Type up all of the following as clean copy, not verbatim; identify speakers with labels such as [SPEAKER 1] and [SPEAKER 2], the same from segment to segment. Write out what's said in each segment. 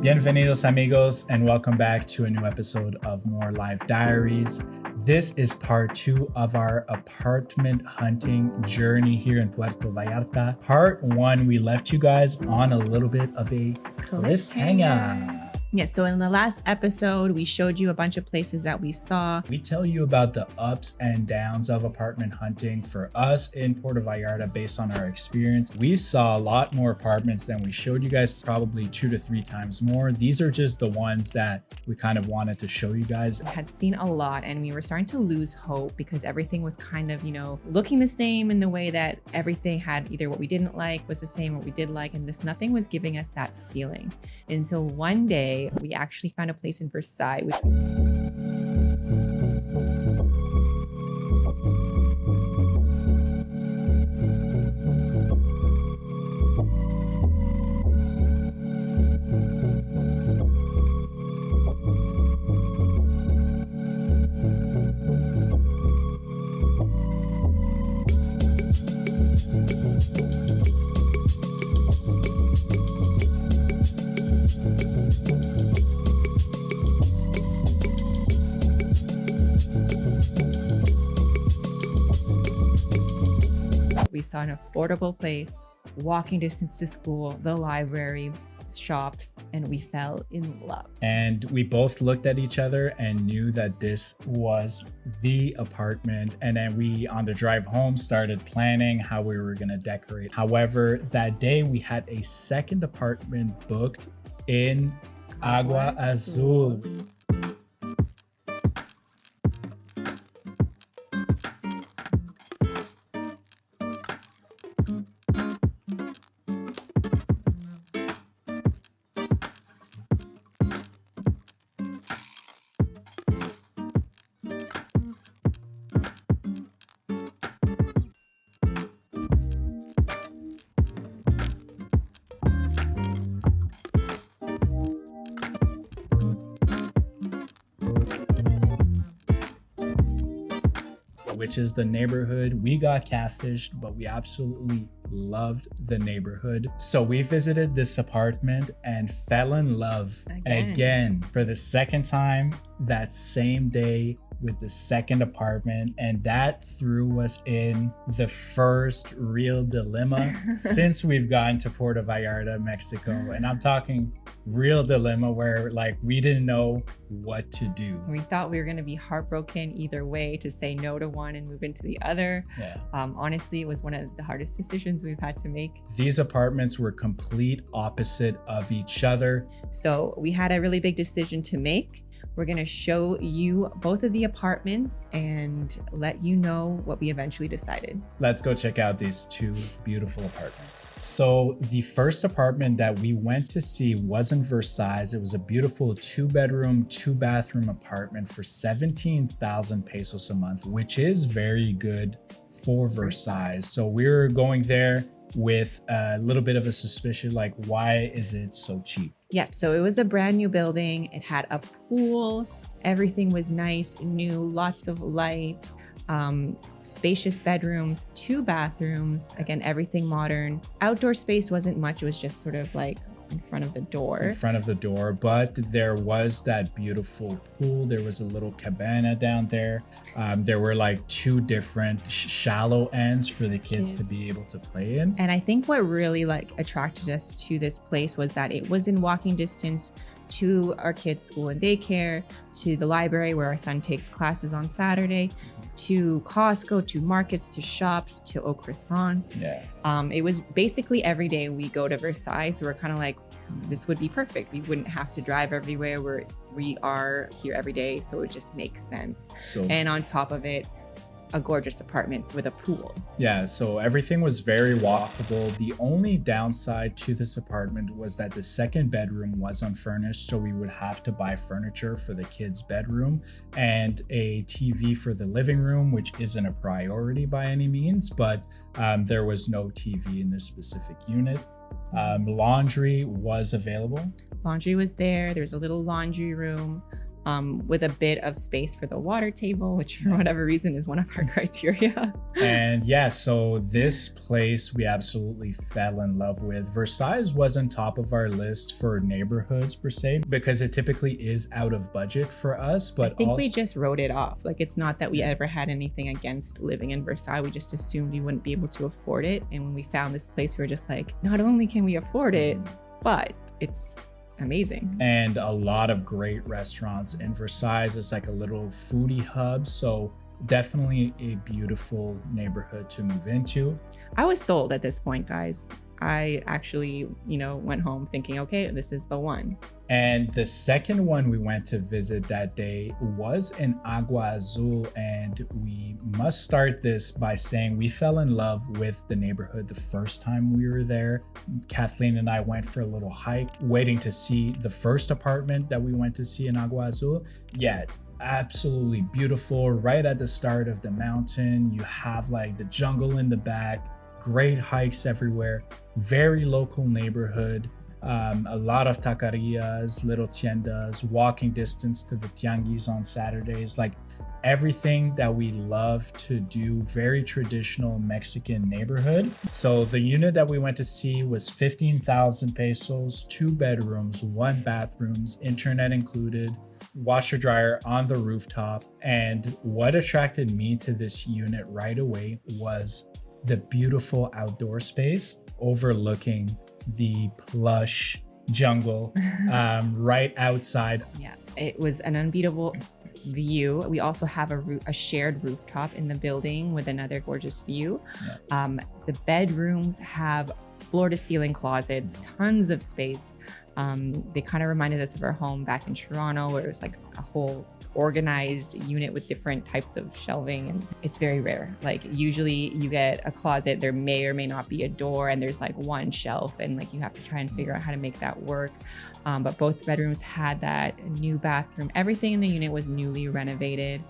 [SPEAKER 1] Bienvenidos, amigos, and welcome back to a new episode of More Life Diaries. This is part 2 of our apartment hunting journey here in Puerto Vallarta. Part 1, we left you guys on a little bit of a cliffhanger.
[SPEAKER 2] Yeah, so in the last episode, we showed you a bunch of places that we saw.
[SPEAKER 1] We tell you about the ups and downs of apartment hunting for us in Puerto Vallarta based on our experience. We saw a lot more apartments than we showed you guys, probably 2 to 3 times more. These are just the ones that we kind of wanted to show you guys.
[SPEAKER 2] We had seen a lot and we were starting to lose hope because everything was kind of, looking the same in the way that everything had either what we didn't like was the same, what we did like, and just nothing was giving us that feeling. Until one day, we actually found a place in Versailles, we saw an affordable place, walking distance to school, the library, shops, and we fell in love.
[SPEAKER 1] And we both looked at each other and knew that this was the apartment. And then we, on the drive home, started planning how we were gonna decorate. However, that day we had a second apartment booked in Agua Azul. Which is the neighborhood. We got catfished, but we absolutely loved the neighborhood. So we visited this apartment and fell in love again for the second time that same day with the second apartment, and that threw us in the first real dilemma since we've gotten to Puerto Vallarta, Mexico. And I'm talking real dilemma where we didn't know what to do.
[SPEAKER 2] We thought we were going to be heartbroken either way, to say no to one and move into the other. Honestly, it was one of the hardest decisions we've had to make.
[SPEAKER 1] These apartments were complete opposite of each other.
[SPEAKER 2] So we had a really big decision to make. We're going to show you both of the apartments and let you know what we eventually decided.
[SPEAKER 1] Let's go check out these 2 beautiful apartments. So the first apartment that we went to see was in Versailles. It was a beautiful 2-bedroom, 2-bathroom apartment for 17,000 pesos a month, which is very good for Versailles. So we're going there with a little bit of a suspicion, why is it so cheap?
[SPEAKER 2] Yeah, so it was a brand new building. It had a pool. Everything was nice, new, lots of light, spacious bedrooms, 2 bathrooms. Again, everything modern. Outdoor space wasn't much. It was just sort of in front of the door.
[SPEAKER 1] But there was that beautiful pool. There was a little cabana down there. There were 2 different shallow ends for the kids to be able to play in.
[SPEAKER 2] And I think what really attracted us to this place was that it was in walking distance to our kids' school and daycare, to the library where our son takes classes on Saturday, to Costco, to markets, to shops, to Au Croissant. It was basically every day we go to Versailles. So we're kind of this would be perfect. We wouldn't have to drive everywhere. We are here every day. So it just makes sense. And on top of it, a gorgeous apartment with a pool.
[SPEAKER 1] Yeah, so everything was very walkable. The only downside to this apartment was that the second bedroom was unfurnished, so we would have to buy furniture for the kids' bedroom and a TV for the living room, which isn't a priority by any means, but there was no TV in this specific unit. Laundry was available.
[SPEAKER 2] Laundry was there. There was a little laundry room. with a bit of space for the water table, which for whatever reason is one of our criteria.
[SPEAKER 1] And yeah, so this place we absolutely fell in love with. Versailles wasn't top of our list for neighborhoods per se, because it typically is out of budget for us. But
[SPEAKER 2] I think we just wrote it off. Like, it's not that we ever had anything against living in Versailles. We just assumed we wouldn't be able to afford it. And when we found this place, we were just like, not only can we afford it, but it's amazing.
[SPEAKER 1] And a lot of great restaurants in Versailles. It's like a little foodie hub. So definitely a beautiful neighborhood to move into.
[SPEAKER 2] I was sold at this point, guys. I actually, went home thinking, okay, this is the one.
[SPEAKER 1] And the second one we went to visit that day was in Agua Azul. And we must start this by saying we fell in love with the neighborhood the first time we were there. Kathleen and I went for a little hike, waiting to see the first apartment that we went to see in Agua Azul. Yeah, it's absolutely beautiful. Right at the start of the mountain, you have like the jungle in the back, great hikes everywhere, very local neighborhood. A lot of taquerias, little tiendas, walking distance to the tianguis on Saturdays, like everything that we love to do. Very traditional Mexican neighborhood. So the unit that we went to see was 15,000 pesos, 2 bedrooms, 1 bathrooms, internet included, washer dryer on the rooftop. And what attracted me to this unit right away was the beautiful outdoor space overlooking the plush jungle right outside.
[SPEAKER 2] Yeah, it was an unbeatable view. We also have a shared rooftop in the building with another gorgeous view. Yeah. The bedrooms have floor to ceiling closets, tons of space. They kind of reminded us of our home back in Toronto, where it was like a whole organized unit with different types of shelving, and it's very rare. Like, usually you get a closet, there may or may not be a door, and there's like one shelf, and like you have to try and figure out how to make that work. But both bedrooms had that new bathroom. Everything in the unit was newly renovated.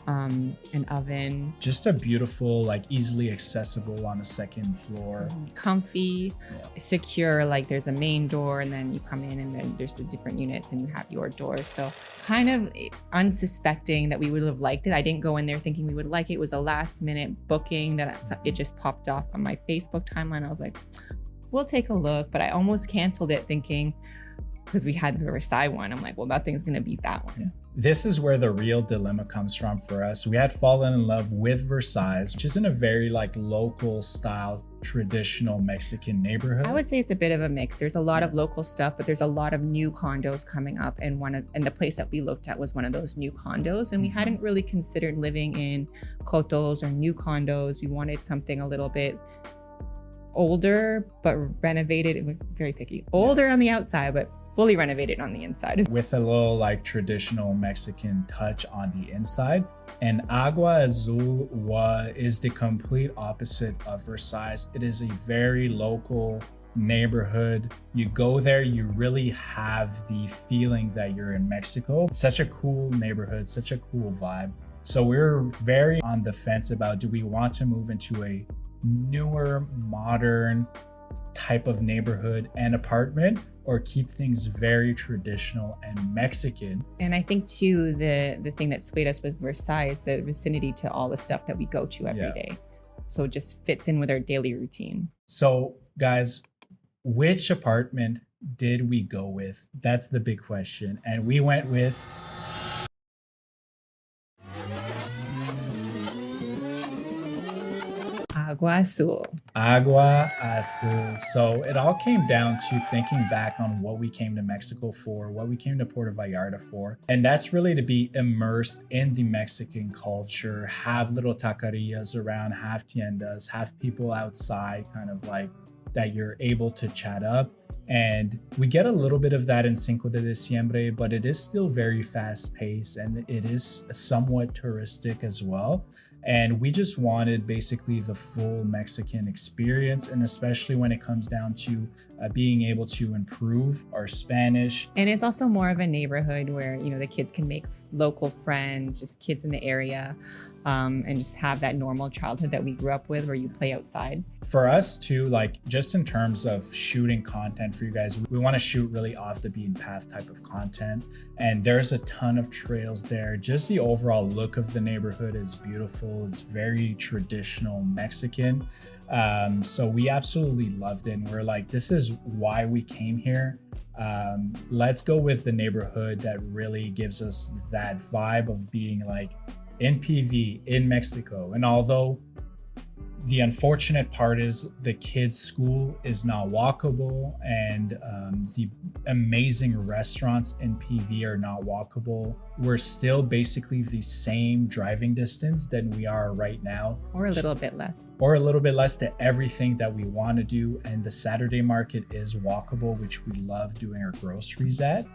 [SPEAKER 2] An oven.
[SPEAKER 1] Just a beautiful, like easily accessible on a second floor.
[SPEAKER 2] Comfy, secure, like there's a main door and then you come in and then there's the different units and you have your door. So kind of unsuspecting that we would have liked it. I didn't go in there thinking we would like it. It was a last minute booking that it just popped off on my Facebook timeline. I was like, we'll take a look, but I almost canceled it thinking, because we had the Versailles one, I'm like, well, nothing's gonna beat that one.
[SPEAKER 1] Yeah. This is where the real dilemma comes from for us. We had fallen in love with Versailles, which is in a very like local style, traditional Mexican neighborhood.
[SPEAKER 2] I would say it's a bit of a mix. There's a lot of local stuff, but there's a lot of new condos coming up. And the place that we looked at was one of those new condos. And we hadn't really considered living in cotos or new condos. We wanted something a little bit older, but renovated. Very picky. Older on the outside, but fully renovated on the inside.
[SPEAKER 1] With a little like traditional Mexican touch on the inside. And Agua Azul is the complete opposite of Versailles. It is a very local neighborhood. You go there, you really have the feeling that you're in Mexico. Such a cool neighborhood, such a cool vibe. So we're very on the fence about, do we want to move into a newer, modern type of neighborhood and apartment, or keep things very traditional and Mexican?
[SPEAKER 2] And I think too, the thing that swayed us with Versailles is the vicinity to all the stuff that we go to every day. So it just fits in with our daily routine.
[SPEAKER 1] So guys, which apartment did we go with? That's the big question. And we went with
[SPEAKER 2] Agua Azul.
[SPEAKER 1] Agua Azul. So it all came down to thinking back on what we came to Mexico for, what we came to Puerto Vallarta for. And that's really to be immersed in the Mexican culture, have little taquerias around, have tiendas, have people outside kind of like that you're able to chat up. And we get a little bit of that in Cinco de Diciembre, but it is still very fast paced and it is somewhat touristic as well. And we just wanted basically the full Mexican experience, and especially when it comes down to being able to improve our Spanish.
[SPEAKER 2] And it's also more of a neighborhood where, you know, the kids can make local friends, just kids in the area, and just have that normal childhood that we grew up with where you play outside.
[SPEAKER 1] For us too, like just in terms of shooting content for you guys, we want to shoot really off the beaten path type of content. And there's a ton of trails there. Just the overall look of the neighborhood is beautiful. It's very traditional Mexican. So we absolutely loved it. And we're like, this is why we came here. Let's go with the neighborhood that really gives us that vibe of being like in PV, in Mexico. And although the unfortunate part is the kids' school is not walkable, and the amazing restaurants in PV are not walkable, we're still basically the same driving distance than we are right now.
[SPEAKER 2] Or a little bit less.
[SPEAKER 1] Or a little bit less to everything that we want to do. And the Saturday market is walkable, which we love doing our groceries at.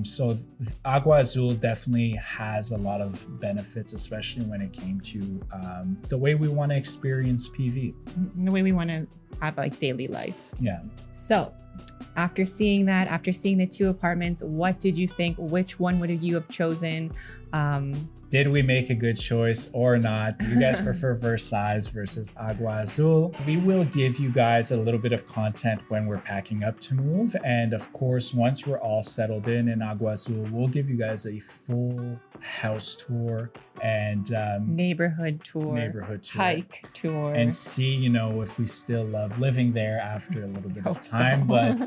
[SPEAKER 1] So Agua Azul definitely has a lot of benefits, especially when it came to the way we want to experience PV.
[SPEAKER 2] The way we want to have like daily life.
[SPEAKER 1] Yeah.
[SPEAKER 2] So after seeing that, after seeing the 2 apartments, what did you think? Which one would you have chosen?
[SPEAKER 1] Did we make a good choice or not? Do you guys prefer Versailles versus Agua Azul? We will give you guys a little bit of content when we're packing up to move. And of course, once we're all settled in Agua Azul, we'll give you guys a full house tour and
[SPEAKER 2] neighborhood tour, hike tour,
[SPEAKER 1] and see, you know, if we still love living there after a little bit of time. But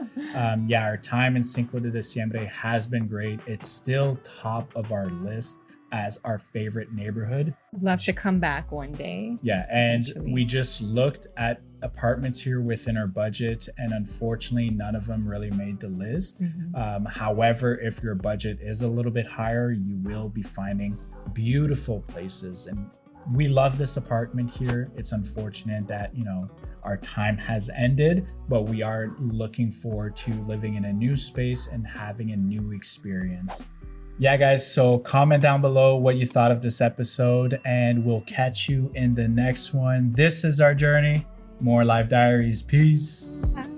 [SPEAKER 1] yeah, our time in Cinco de Diciembre has been great. It's still top of our list as our favorite neighborhood.
[SPEAKER 2] Love to come back one day.
[SPEAKER 1] Yeah, and we just looked at apartments here within our budget, and unfortunately none of them really made the list. However, if your budget is a little bit higher, you will be finding beautiful places. And we love this apartment here. It's unfortunate that, you know, our time has ended, but we are looking forward to living in a new space and having a new experience. Yeah, guys, so comment down below what you thought of this episode, and we'll catch you in the next one. This is our journey. More Life Diaries. Peace.